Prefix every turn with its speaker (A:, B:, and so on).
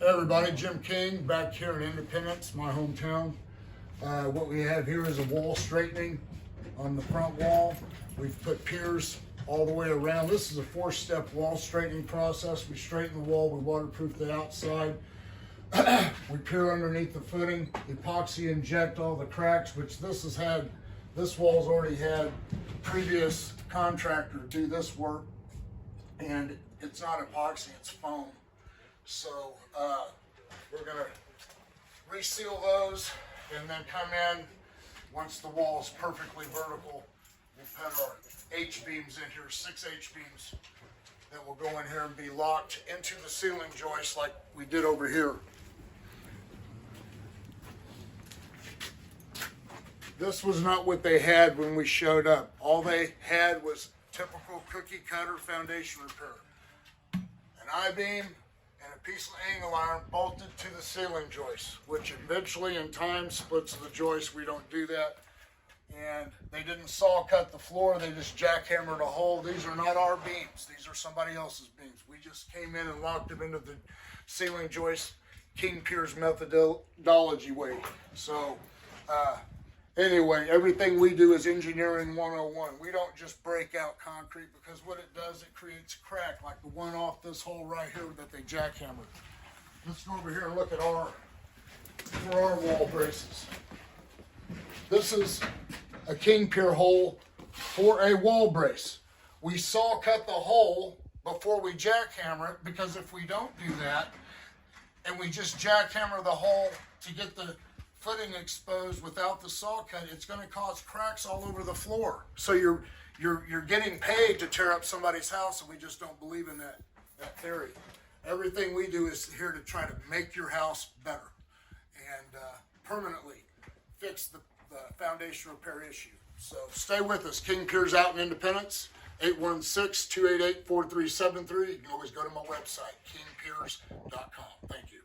A: Hey everybody, Jim King back here in Independence, my hometown. What we have here is a wall straightening on the front wall. We've put piers all the way around. This is a 4-step wall straightening process. We straighten the wall, we waterproof the outside. We pier underneath the footing, epoxy inject all the cracks, which this wall's already had previous contractor do this work, and it's not epoxy, it's foam. So we're gonna reseal those and then come in once the wall is perfectly vertical. We'll put our H-beams in here, 6 H-beams that will go in here and be locked into the ceiling joist like we did over here. This was not what they had when we showed up. All they had was typical cookie cutter foundation repair. An I-beam and a piece of angle iron bolted to the ceiling joist, which eventually in time splits the joist. We don't do that. And they didn't saw cut the floor, they just jackhammered a hole. These are not our beams, these are somebody else's beams. We just came in and locked them into the ceiling joist, King Piers methodology way. So anyway, everything we do is engineering 101. We don't just break out concrete, because what it does, it creates a crack like the one off this hole right here that they jackhammered. Let's go over here and look at our wall braces. This is a King Pier hole for a wall brace. We saw cut the hole before we jackhammer it, because if we don't do that and we just jackhammer the hole to get the footing exposed without the saw cut, it's going to cause cracks all over the floor. So you're getting paid to tear up somebody's house, and we just don't believe in that theory. Everything we do is here to try to make your house better and permanently fix the foundation repair issue. So stay with us. King Piers out in Independence, 816-288-4373. You can always go to my website, kingpiers.com. Thank you.